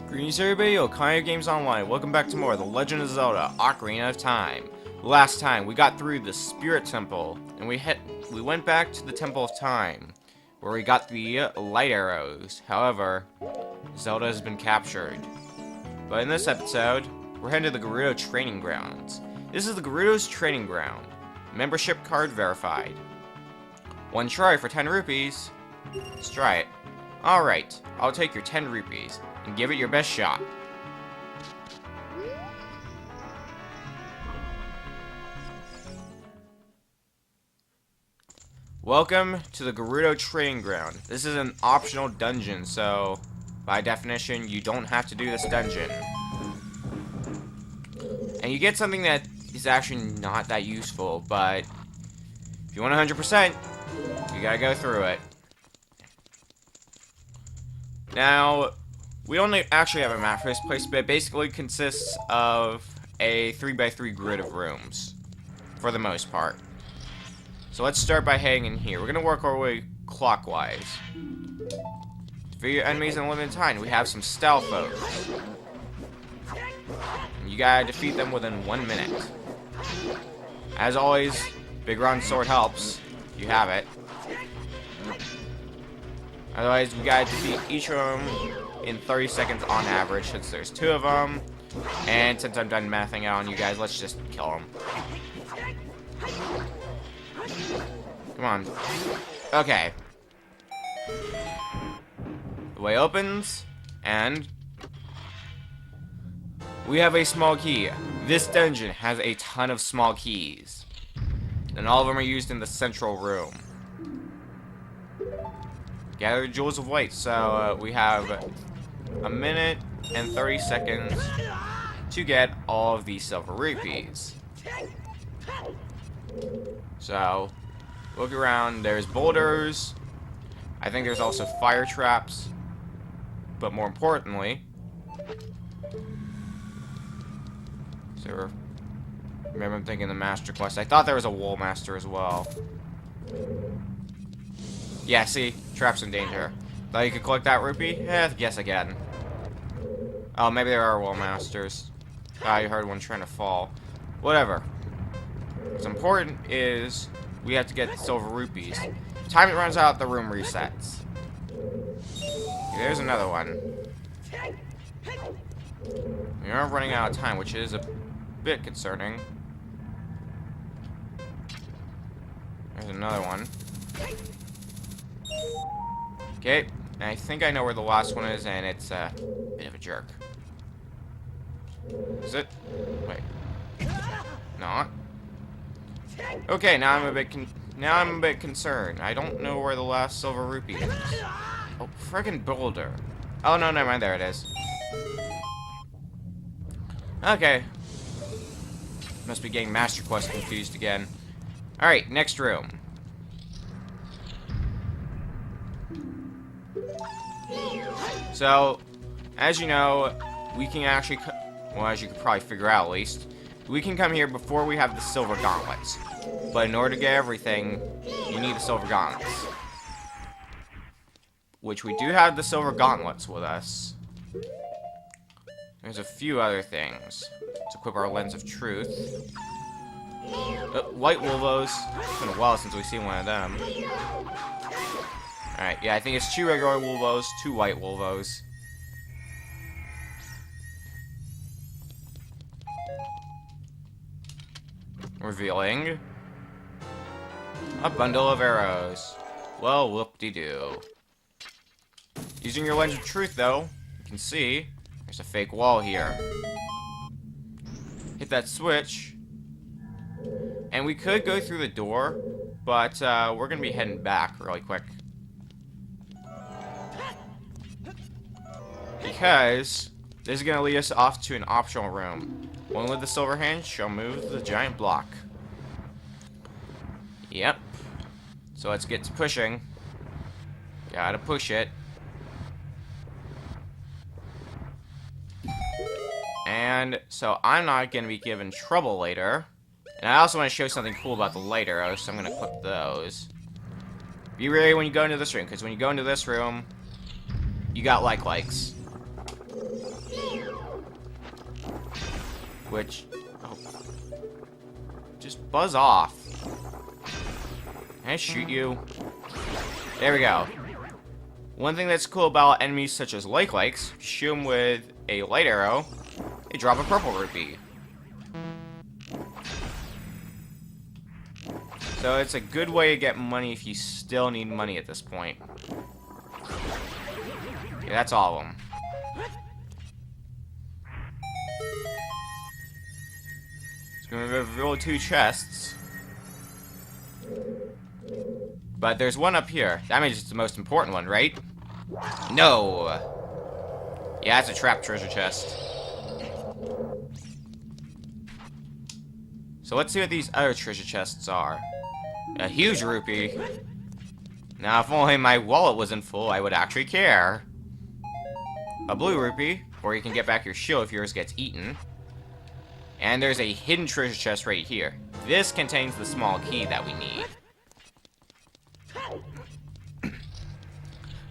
Greetings everybody, Ocarina Games Online. Welcome back to more The Legend of Zelda, Ocarina of Time. Last time, we got through the Spirit Temple, and we went back to the Temple of Time, where we got the light arrows. However, Zelda has been captured. But in this episode, we're heading to the Gerudo Training Grounds. This is the Gerudo's Training Ground. Membership card verified. One try for 10 rupees. Let's try it. Alright, I'll take your 10 rupees. And give it your best shot. Welcome to the Gerudo Training Ground. This is an optional dungeon, so by definition, you don't have to do this dungeon. And you get something that is actually not that useful, but if you want 100%, you gotta go through it. Now, we don't actually have a map for this place, but it basically consists of a 3x3 grid of rooms, for the most part. So let's start by heading in here. We're going to work our way clockwise. For your enemies in limited time, we have some stealth foes. You gotta defeat them within 1 minute. As always, Big Ron Sword helps, if you have it. Otherwise, we gotta defeat each of them in 30 seconds on average, since there's 2 of them. And since I'm done mathing out on you guys, let's just kill them. Come on. Okay. The way opens, and we have a small key. This dungeon has a ton of small keys, and all of them are used in the central room. Gather Jewels of Light. So we have a minute and 30 seconds to get all of these silver rupees. So look around. There's boulders. I think there's also fire traps. But more importantly, so remember, I'm thinking the Master Quest. I thought there was a Wool Master as well. Yeah, see? Traps in danger. Thought you could collect that rupee? Yes, again. Oh, maybe there are Wool Masters. I heard one trying to fall. Whatever. What's important is we have to get silver rupees. Time it runs out, the room resets. There's another one. We are running out of time, which is a bit concerning. There's another one. Okay, I think I know where the last one is, and it's a bit of a jerk. Is it? Wait. Not? Okay, now I'm a bit concerned. I don't know where the last silver rupee is. Oh, friggin' boulder. Oh, no, never mind. There it is. Okay. Must be getting Master Quest confused again. Alright, next room. So, as you know, we can actually, well, as you could probably figure out at least, we can come here before we have the silver gauntlets. But in order to get everything, you need the silver gauntlets. Which we do have the silver gauntlets with us. There's a few other things. Let's equip our Lens of Truth. White Wolvos. It's been a while since we've seen one of them. Alright, yeah, I think it's 2 regular Wolvos, 2 white Wolvos. Revealing a bundle of arrows. Well, whoop-de-doo. Using your Lens of Truth, though, you can see there's a fake wall here. Hit that switch, and we could go through the door, but we're gonna be heading back really quick. Because this is going to lead us off to an optional room. One with the silver hand shall move the giant block. Yep. So let's get to pushing. Gotta push it. And so I'm not going to be given trouble later. And I also want to show something cool about the light arrows, so I'm going to equip those. Be ready when you go into this room, because when you go into this room, you got likes. Which... Oh. Just buzz off. Can I shoot you? There we go. One thing that's cool about enemies such as Likes, shoot them with a light arrow, they drop a purple rupee. So it's a good way to get money if you still need money at this point. Okay, that's all of them. So we're going to reveal 2 chests. But there's one up here. That means it's the most important one, right? No! Yeah, it's a trap treasure chest. So let's see what these other treasure chests are. A huge rupee. Now, if only my wallet wasn't full, I would actually care. A blue rupee, or you can get back your shield if yours gets eaten. And there's a hidden treasure chest right here. This contains the small key that we need.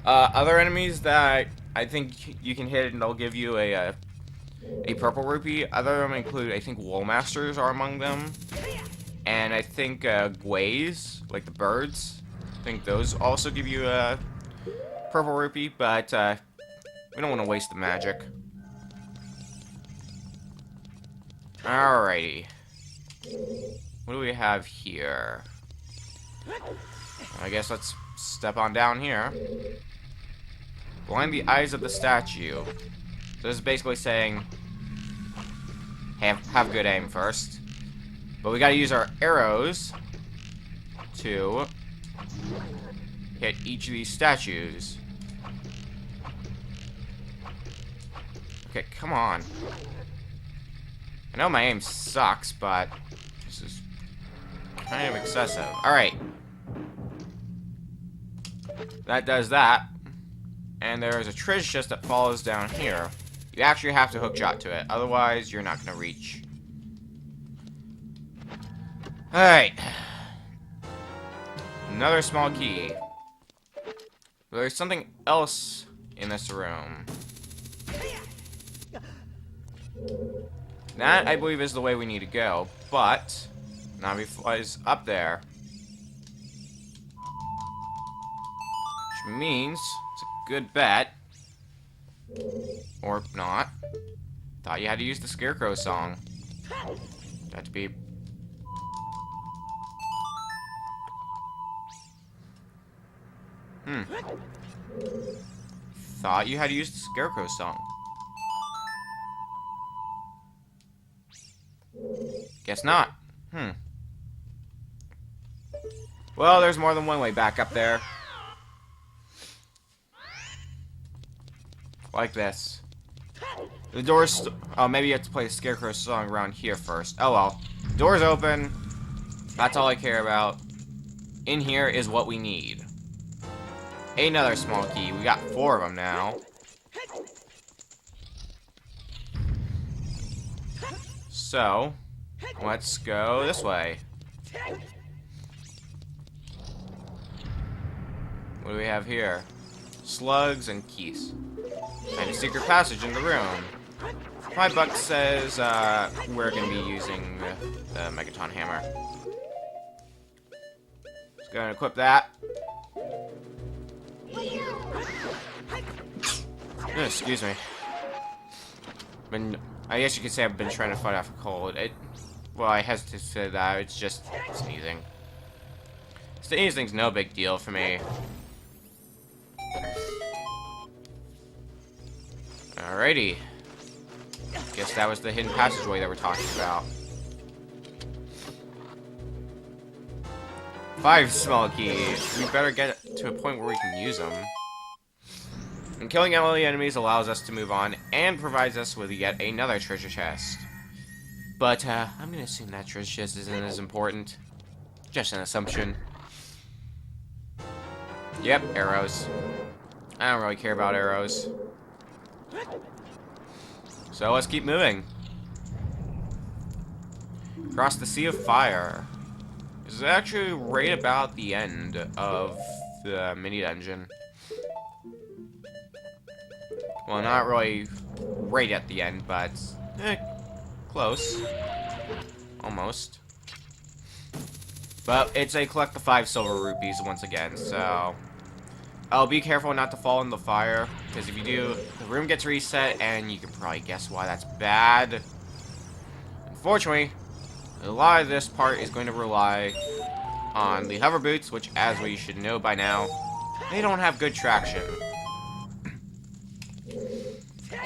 Other enemies that I think you can hit and they'll give you a purple rupee. Other of them include, I think, wool masters are among them. And I think gways, like the birds, I think those also give you a purple rupee, but we don't want to waste the magic. Alrighty. What do we have here? I guess let's step on down here. Blind the eyes of the statue. So this is basically saying, have good aim first. But we gotta use our arrows to hit each of these statues. Okay, come on. I know my aim sucks, but this is kind of excessive. Alright. That does that. And there's a treasure chest that follows down here. You actually have to hookshot to it, otherwise you're not gonna reach. Alright. Another small key. There's something else in this room. That, I believe, is the way we need to go, but Navi flies up there. Which means it's a good bet. Or not. Thought you had to use the Scarecrow song. Got to be... Thought you had to use the Scarecrow song. Guess not. Well, there's more than one way back up there. Like this. The door's... Oh, maybe you have to play the Scarecrow song around here first. Oh well. Door's open. That's all I care about. In here is what we need. Another small key. We got 4 of them now. So, let's go this way. What do we have here? Slugs and keys. And a secret passage in the room. My book says we're going to be using the Megaton Hammer. Just going to equip that. Excuse me. I guess you could say I've been trying to fight off a cold. Well, I hesitate to say that. It's just sneezing. Sneezing's no big deal for me. Alrighty. Guess that was the hidden passageway that we're talking about. 5 small keys. We better get to a point where we can use them. And killing enemy enemies allows us to move on and provides us with yet another treasure chest. But I'm gonna assume that treasure chest isn't as important. Just an assumption. Yep, arrows. I don't really care about arrows. So let's keep moving. Across the Sea of Fire. This is actually right about the end of the mini dungeon. Well, not really right at the end, but close. Almost. But it's a collect the 5 silver rupees once again, so... Oh, be careful not to fall in the fire, because if you do, the room gets reset, and you can probably guess why that's bad. Unfortunately, a lot of this part is going to rely on the hover boots, which, as we should know by now, they don't have good traction.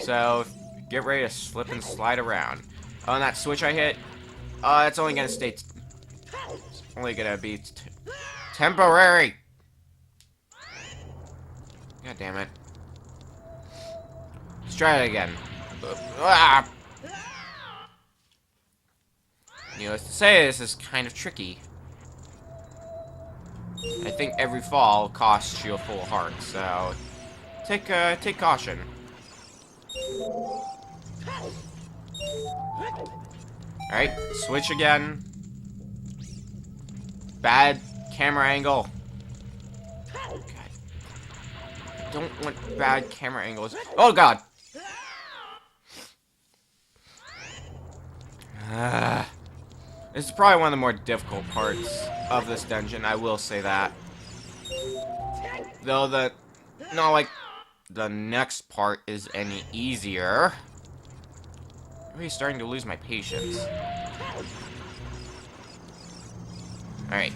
So, get ready to slip and slide around. Oh, and that switch I hit, it's only gonna stay... It's only gonna be temporary! God damn it. Let's try it again. Ah! Needless to say, this is kind of tricky. I think every fall costs you a full heart, so... Take caution. Alright, switch again. Bad camera angle. God. I don't want bad camera angles. Oh god! This is probably one of the more difficult parts of this dungeon, I will say that. Though not like the next part is any easier. I'm really starting to lose my patience. Alright.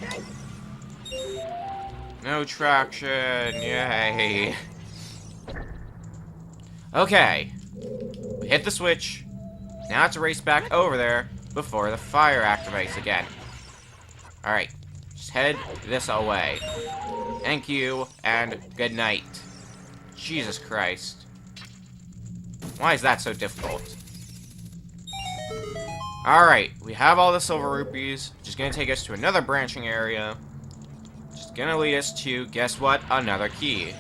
No traction, yay. Okay. We hit the switch. Now it's a race back over there before the fire activates again. Alright. Just head this away. Thank you, and good night. Jesus Christ. Why is that so difficult? Alright, we have all the silver rupees, which is going to take us to another branching area. Which is going to lead us to, guess what? Another key.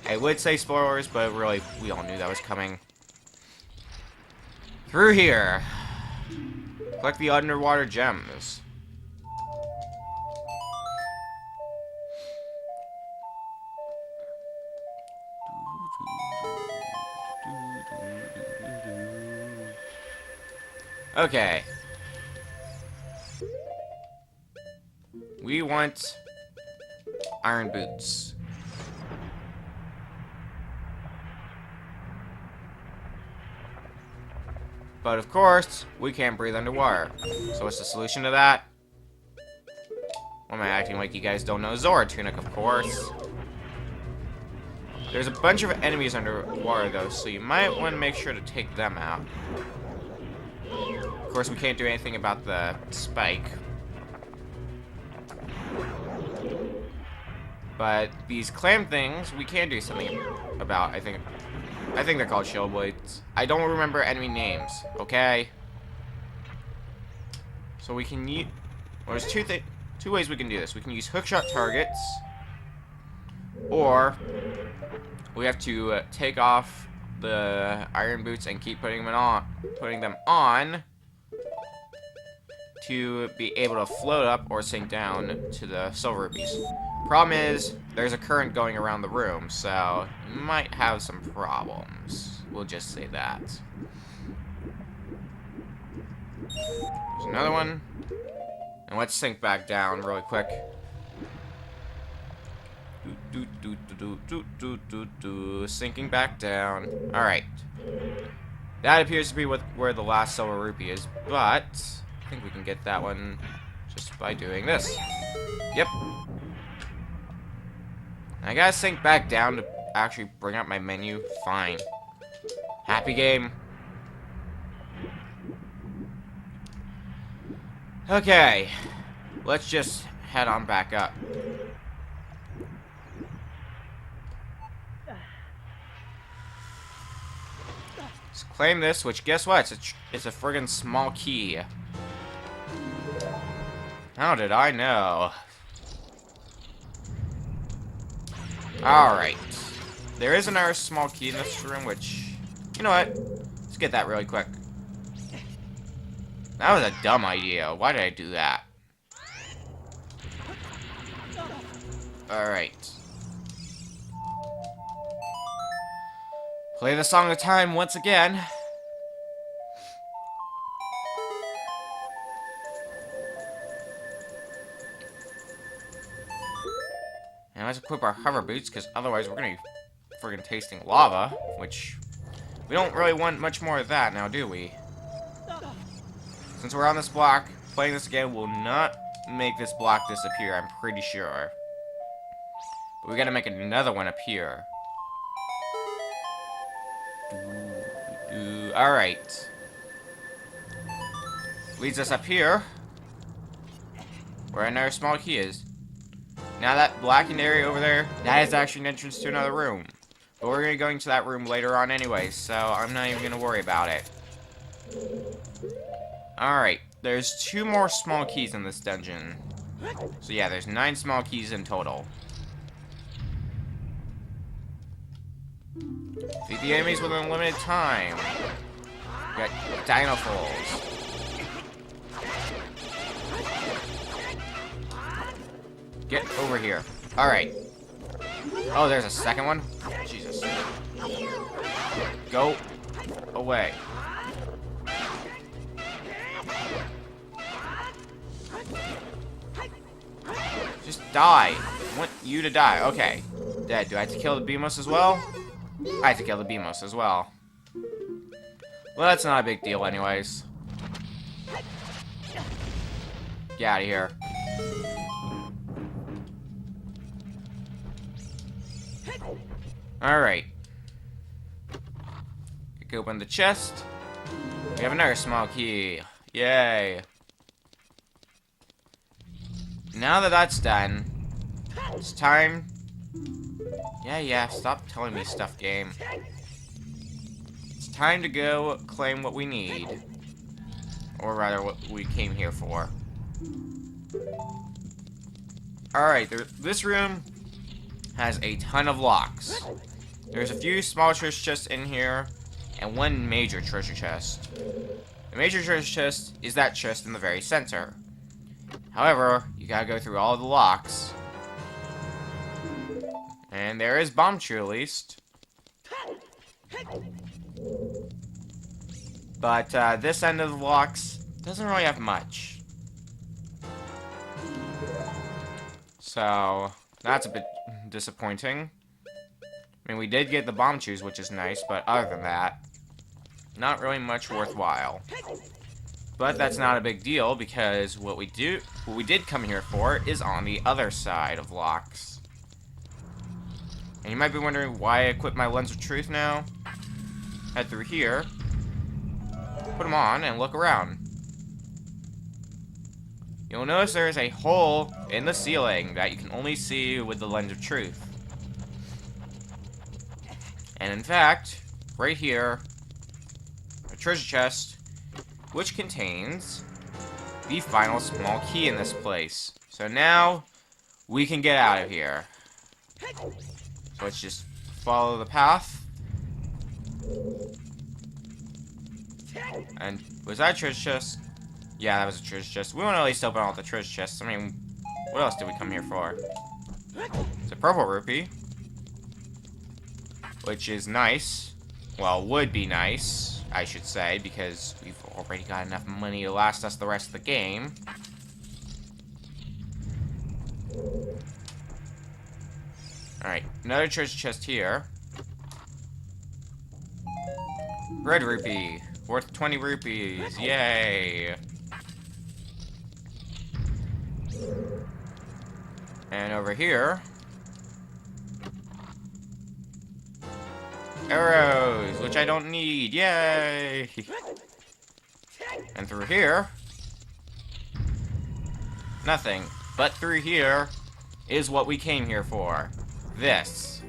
I would say spoilers, but really, we all knew that was coming. Through here. Collect the underwater gems. Okay. We want iron boots. But of course, we can't breathe underwater. So what's the solution to that? Why am I acting like you guys don't know Zora Tunic, of course? There's a bunch of enemies underwater though, so you might want to make sure to take them out. Of course, we can't do anything about the spike. But these clam things, we can do something about. I think they're called shell blades. I don't remember enemy names. Okay. So we can use. Well, there's two ways we can do this. We can use hookshot targets, or we have to take off the iron boots and keep putting them on to be able to float up or sink down to the silver rupees. Problem is, there's a current going around the room, so you might have some problems. We'll just say that. There's another one. And let's sink back down really quick. Sinking back down. Alright. That appears to be where the last silver rupee is, but I think we can get that one just by doing this. Yep. I gotta sink back down to actually bring up my menu. Fine. Happy game. Okay. Let's just head on back up. Let's claim this, which guess what? It's a friggin' small key. How did I know? Alright. There is another small key in this room, which... You know what? Let's get that really quick. That was a dumb idea. Why did I do that? Alright. Play the Song of Time once again. And let's equip our hover boots, because otherwise we're going to be friggin' tasting lava, which we don't really want much more of that now, do we? Since we're on this block, playing this again will not make this block disappear, I'm pretty sure. But we gotta make another one up here. Alright. Leads us up here, where another small key is. Now that blackened area over there, that is actually an entrance to another room. But we're gonna be going to that room later on anyway, so I'm not even gonna worry about it. Alright, there's 2 more small keys in this dungeon. So yeah, there's 9 small keys in total. Defeat the enemies within a limited time. We got Dino Falls. Get over here. Alright. Oh, there's a second one? Jesus. Go away. Just die. I want you to die. Okay. Dead. Do I have to kill the Beamos as well? I have to kill the Beamos as well. Well, that's not a big deal anyways. Get out of here. Alright. Open the chest. We have another small key. Yay. Now that that's done, it's time... Yeah, stop telling me stuff, game. It's time to go claim what we need. Or rather, what we came here for. Alright, this room has a ton of locks. There's a few small treasure chests in here, and 1 major treasure chest. The major treasure chest is that chest in the very center. However, you gotta go through all the locks. And there is Bombchu at least. But this end of the locks doesn't really have much. So, that's a bit disappointing. I mean, we did get the Bombchus, which is nice, but other than that, not really much worthwhile. But that's not a big deal, because what we did come here for is on the other side of locks. And you might be wondering why I equip my Lens of Truth now. Head through here, put them on, and look around. You'll notice there is a hole in the ceiling that you can only see with the Lens of Truth. And in fact, right here, a treasure chest, which contains the final small key in this place. So now, we can get out of here. So let's just follow the path. And was that a treasure chest? Yeah, that was a treasure chest. We want to at least open all the treasure chests. I mean, what else did we come here for? It's a purple rupee. Which is nice. Well, would be nice, I should say, because we've already got enough money to last us the rest of the game. Alright, another treasure chest here. Red rupee. Worth 20 rupees. Yay! And over here... arrows, which I don't need. Yay! And through here... nothing. But through here is what we came here for. This.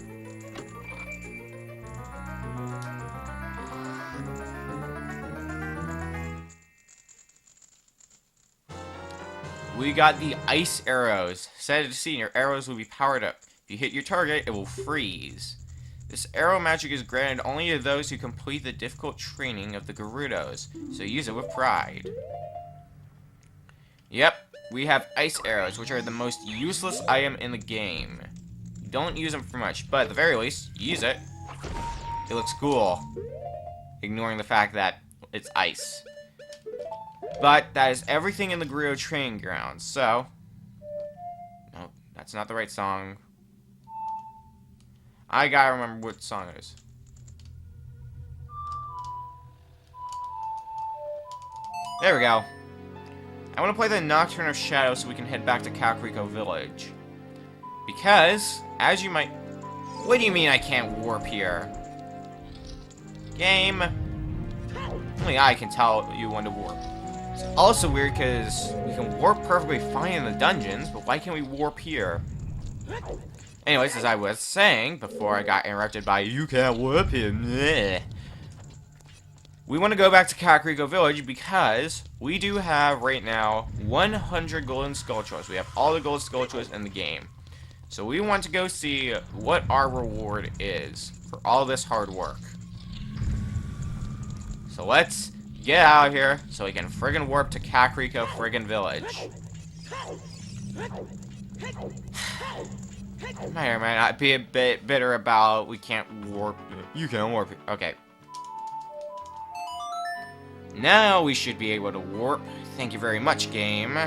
We got the ice arrows. Set to scene, your arrows will be powered up. If you hit your target, it will freeze. This arrow magic is granted only to those who complete the difficult training of the Gerudos, so use it with pride. Yep, we have ice arrows, which are the most useless item in the game. Don't use them for much, but at the very least, use it. it looks cool. Ignoring the fact that it's ice. But that is everything in the Gerudo training ground, so... No, that's not the right song. I gotta remember what song it is. There we go. I want to play the Nocturne of Shadows so we can head back to Kakariko Village. Because, as you might... What do you mean I can't warp here? Game. Only I can tell you when to warp. It's also weird because we can warp perfectly fine in the dungeons, but why can't we warp here? Anyways, as I was saying before I got interrupted by "You can't warp here," bleh. We want to go back to Kakariko Village because we do have right now 100 golden skulltulas. We have all the golden skulltulas in the game. So we want to go see what our reward is for all this hard work. So let's get out of here so we can friggin' warp to Kakariko friggin' Village. May or may not be a bit bitter about we can't warp. You can't warp. Okay. Now we should be able to warp. Thank you very much, game.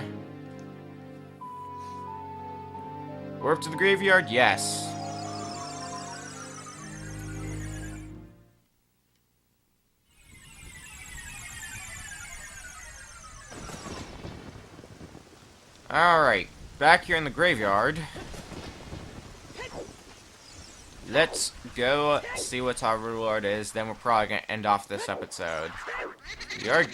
Warp to the graveyard? Yes. Alright, back here in the graveyard. Let's go see what our reward is, then we're probably going to end off this episode. We are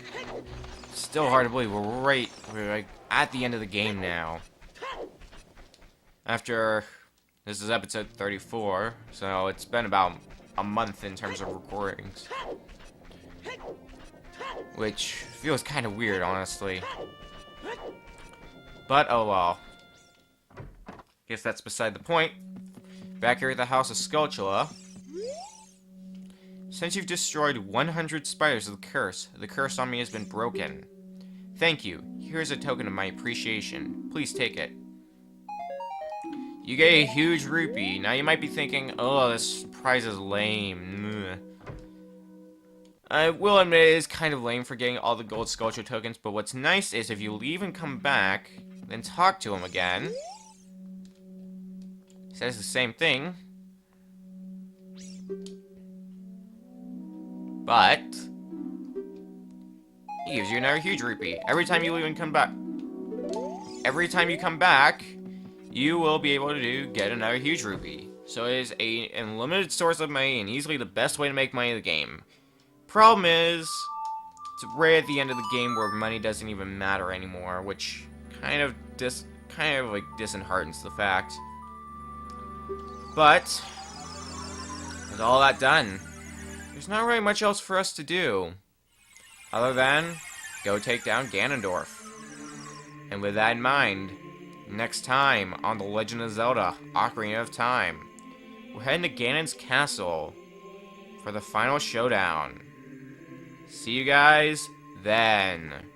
still hard to believe, we're like at the end of the game now. After, this is episode 34, so it's been about a month in terms of recordings. Which feels kind of weird, honestly. But, oh well. Guess that's beside the point. Back here at the House of Skulltula. Since you've destroyed 100 spiders of the curse on me has been broken. Thank you. Here's a token of my appreciation. Please take it. You get a huge rupee. Now you might be thinking, oh, this prize is lame. I will admit it is kind of lame for getting all the gold sculpture tokens, but what's nice is if you leave and come back, then talk to him again. He says the same thing. But he gives you another huge rupee. Every time you leave and come back. Every time you come back, you will be able to get another huge rupee. So it is an unlimited source of money and easily the best way to make money in the game. Problem is, it's right at the end of the game where money doesn't even matter anymore, which kind of disheartens the fact. But with all that done, there's not really much else for us to do other than go take down Ganondorf. And with that in mind, next time on The Legend of Zelda: Ocarina of Time, we're heading to Ganon's castle for the final showdown. See you guys then.